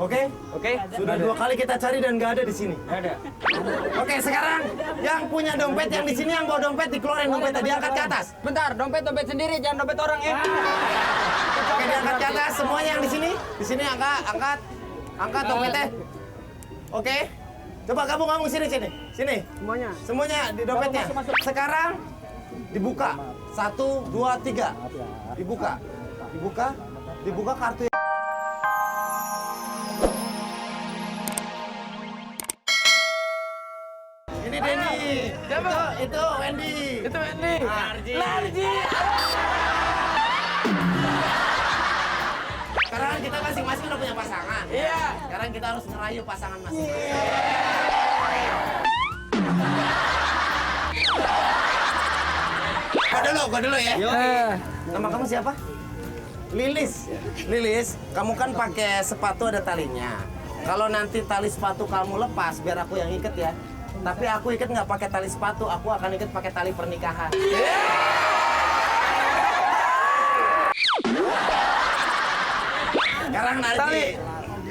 Oke? Oke. Sudah 2 kali kita cari dan nggak ada di sini. Nggak ada. Oke, sekarang yang punya dompet yang di sini yang bawa dompet dikeluarin dompetnya diangkat ke atas. Bentar, dompet sendiri, jangan dompet orang ya. Oke, diangkat ke atas semuanya yang di sini. Di sini angkat dompetnya. Oke. Coba kamu sini. Semuanya di dompetnya. Sekarang dibuka. 1, 2, 3. Dibuka kartu. Ini Denny. Itu Wendy. Itu Wendy. Larji. Sekarang kita masing-masing udah punya pasangan. Iya. Sekarang kita harus ngerayu pasangan masing-masing. Gua dulu ya. Nama kamu siapa? Lilis, kamu kan pakai sepatu ada talinya. Kalau nanti tali sepatu kamu lepas, biar aku yang iket ya. Tapi aku iket nggak pakai tali sepatu, aku akan iket pakai tali pernikahan. Sekarang nanti.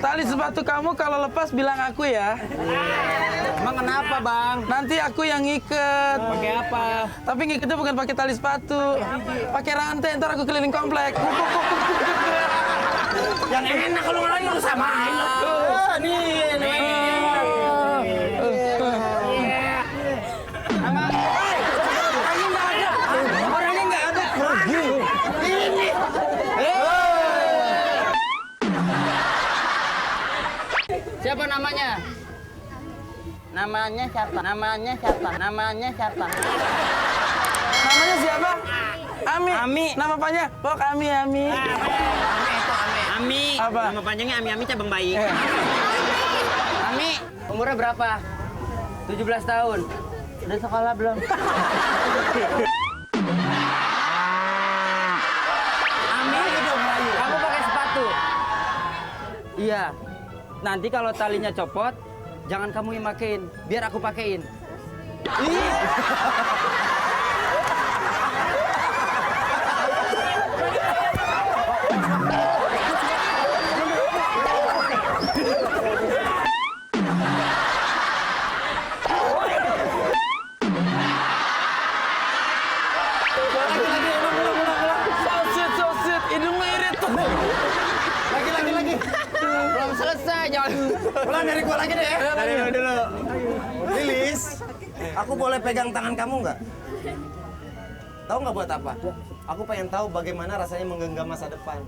Tali sepatu kamu kalau lepas bilang aku ya. Emang kenapa, Bang? Nanti aku yang ngiket. Pakai apa? Tapi ngiketnya bukan pakai tali sepatu. Pakai rantai, ntar aku keliling komplek. Yang enak kalau ngelagi lu samain. Orangnya nggak ada. Siapa namanya? Namanya siapa? Namanya siapa? Ami. Nama panjang? Oh, Ami. Ami. Apa? Nama panjangnya Ami cabang bayi. Ami, umurnya berapa? 17 tahun. Udah sekolah belum? Ami, kamu pakai sepatu? Iya. Nanti kalau talinya copot, jangan kamu yang makein, biar aku pakein. So sweet. Hidungmu irit. Lagi. Belum selesai, jangan. Ulang dari gua lagi deh ya. Dari dulu. Lilis, aku boleh pegang tangan kamu nggak? Tahu nggak buat apa? Aku pengen tahu bagaimana rasanya menggenggam masa depan.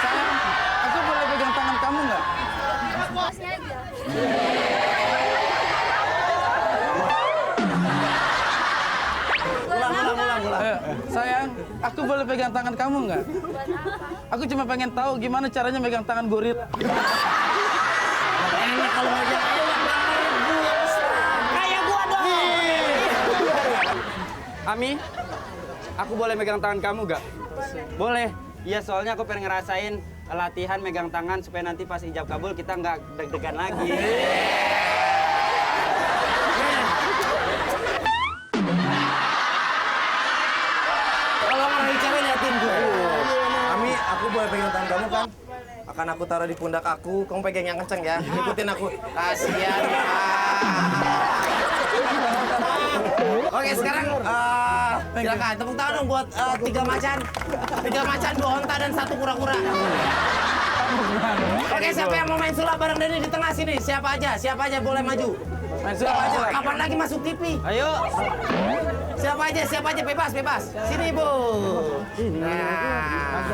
Sayang, aku boleh pegang tangan kamu nggak? Bosnya aja. Ulang. Sayang, aku boleh pegang tangan kamu nggak? Aku cuma pengen tahu gimana caranya megang tangan gorila. Enak kalau aja Kayak gua dong. Ami, aku boleh megang tangan kamu gak? Boleh. Iya, soalnya aku pengen ngerasain latihan megang tangan supaya nanti pas ijab kabul kita nggak deg-degan lagi. Kalau ngerayu cewek liatin gue. Ami, aku boleh pegang tangan kamu kan? Akan aku taruh di pundak aku, kamu pegang yang kenceng ya. Ikutin aku. Kasihan. Oke, sekarang silakan tepuk tangan dong buat 3 macan. 3 macan, 2 onta dan 1 kura-kura. Oke, siapa yang mau main sulap bareng Denny di tengah sini? Siapa aja boleh maju. Main sulap aja. Kapan lagi masuk TV? Ayo. Siapa aja bebas. Sini, Bu. Nah.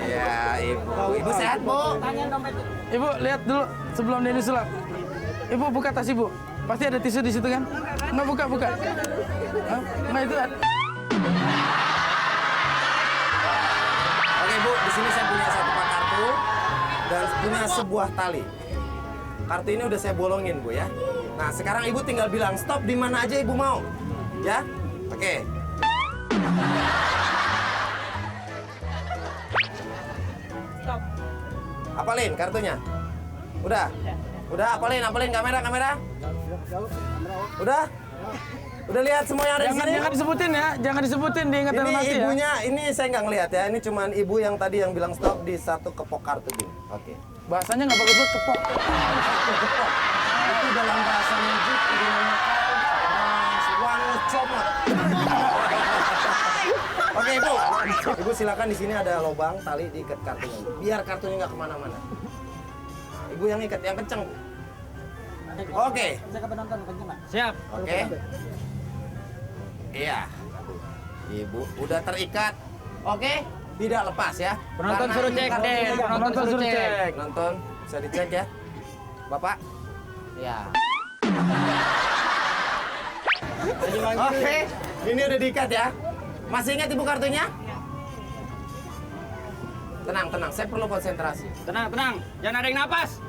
Ya, Ibu sehat, Bu? Ibu, lihat dulu sebelum Denny sulap. Ibu buka tas Ibu. Pasti ada tisu di situ kan? Nggak buka. Hah? Nggak itu. Oke, Bu, di sini saya punya 1 pak kartu dan punya sebuah tali. Kartu ini udah saya bolongin, Bu ya. Nah, sekarang Ibu tinggal bilang stop di mana aja Ibu mau. Ya? Oke. Stop. Apalin kartunya? Udah? Udah, apalin kamera. Udah? Udah lihat semua yang ada di sini? Jangan disebutin ya, jangan disebutin diingatan Ini nanti ya. ibunya, ini saya nggak ngelihat ya. Ini cuman ibu yang tadi yang bilang stop di satu kepok kartu gini. Oke. Bahasanya nggak bagus banget kepok. Satu kepok. Itu dalam bahasa Melayu dinamakan one comot. Oke ibu, ibu silakan di sini ada lubang tali diikat kartunya, biar kartunya nggak kemana-mana. Nah, ibu yang ikat, yang kenceng. Oke. Siap. Oke. Iya. Ibu udah terikat. Oke, tidak lepas ya. Penonton Karena suruh ini cek kartunya deh, nggak- penonton suruh cek. Penonton bisa dicek ya. Bapak. Ya. Oke, ini udah diikat ya. Masih ingat ibu kartunya? Tenang, tenang. Saya perlu konsentrasi. Tenang, tenang. Jangan ada yang napas.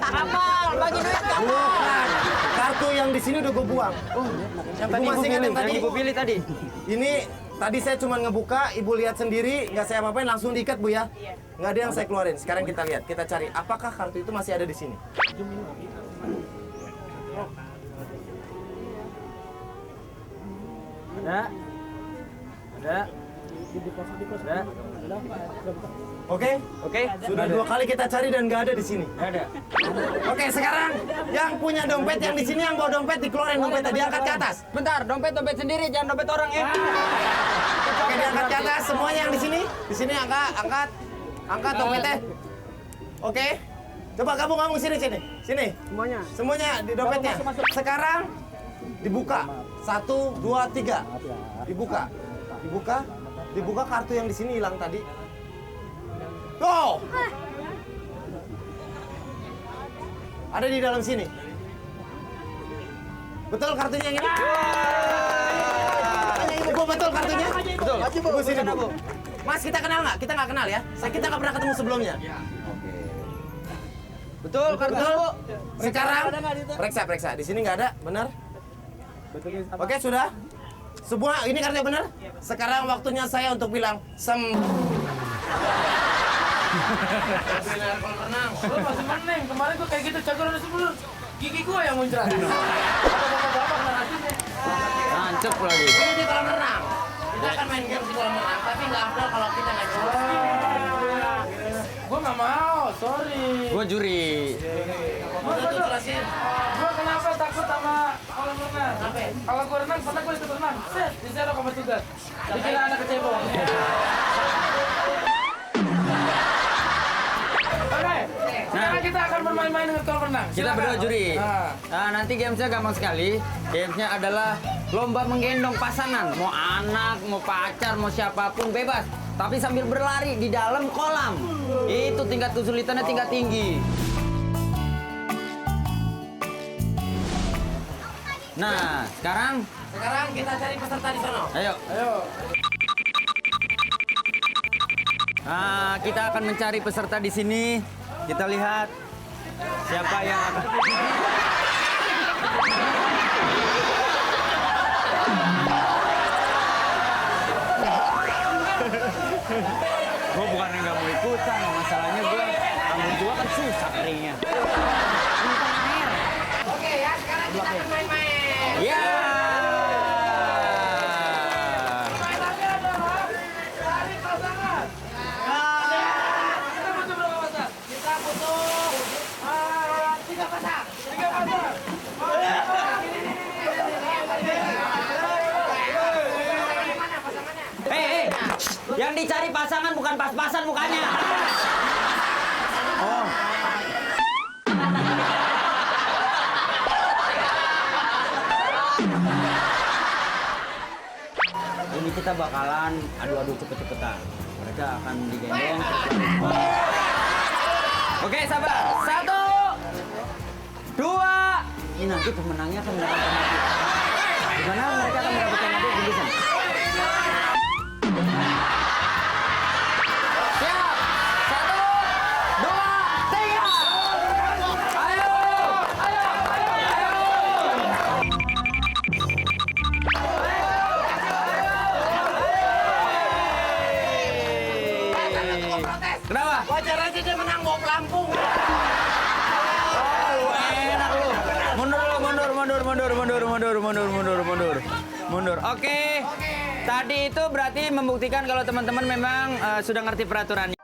Kapal, bagi duit kapal. Bukan. Kartu yang di sini udah gue buang. Yang Ibu masih ingat yang tadi? Yang ibu pilih tadi. Ini tadi saya cuma ngebuka, ibu lihat sendiri, nggak saya apa-apain, langsung diikat bu ya. Nggak ada yang saya keluarin. Sekarang kita lihat, kita cari apakah kartu itu masih ada di sini. Ada. Ada. Ada. Oke? Oke. Sudah 2 kali kita cari dan nggak ada di sini. Ada. Oke, sekarang yang punya dompet yang di sini yang bawa dompet dikeluarin dompetnya, diangkat ke atas. Bentar, dompet sendiri, jangan dompet orang ya. Oke, diangkat ke atas semuanya yang di sini. Di sini angkat dompetnya. Oke. Coba gabung sini. Semuanya di dompetnya. Sekarang dibuka. 1, 2, 3. Dibuka kartu yang di sini hilang tadi. Oh! Ada di dalam sini. Betul kartunya yang ini? Tanya ibu, betul kartunya? Betul. Ibu sini, Bu. Mas, kita kenal nggak? Kita nggak kenal ya? Kita nggak pernah ketemu sebelumnya. Betul, kartu. Betul? Sekarang, periksa. Di sini nggak ada, benar? Oke, sudah? Semua, ini kartunya benar? Sekarang waktunya saya untuk bilang, kolam renang. Lu masih meneng, kemarin gua kayak gitu cagur udah sebelum gigi gua yang muncrat. Ada bapak-bapak narasinya. Nancep lagi. Ini di kolam renang. Kita akan main game di kolam renang, tapi nggak afdal kalau kita main bola. Gua nggak mau, sorry. Gua juri. Udah tuh jelasin. Gua kenapa takut sama kolam renang? Kenapa? Kalau gua renang, pernah gua ikut renang. Set, diserok sama tugas. Dikira anak kecebong. Oke, sekarang kita akan bermain-main dengan kolam renang. Kita Silakan. berdua juri. Nah. Nah, nanti gamesnya gampang sekali. Gamesnya adalah lomba menggendong pasangan. Mau anak, mau pacar, mau siapapun bebas. Tapi sambil berlari di dalam kolam. Itu tingkat kesulitannya tingkat tinggi. Nah, sekarang Sekarang kita cari peserta di sana. ayo. Nah, kita akan mencari peserta di sini. Kita lihat siapa yang akan. Gue bukan nggak mau ikutan, masalahnya gue rambut gue kan susah keringnya. Oke ya, sekarang kita akan main-main. Ya. Mainannya adalah cari pasangan. Kita butuh berapa pasang? Kita butuh 3 pasang. 3 pasang. Hei, yang dicari pasangan bukan pas-pasan mukanya. Oh. Ini kita bakalan adu-adu cepet-cepetan. Mereka akan digendong. Oke, sabar. 1, 2. Ini nanti pemenangnya akan mendapatkan hadiah. Di mana mereka akan mendapatkan hadiah bingkisan. Siap. 1, 2, 3. Ayo. Kenapa? Wajar aja dia menang bawa pelampung. Enak lu. Mundur. Oke. Tadi itu berarti membuktikan kalau teman-teman memang sudah ngerti peraturannya.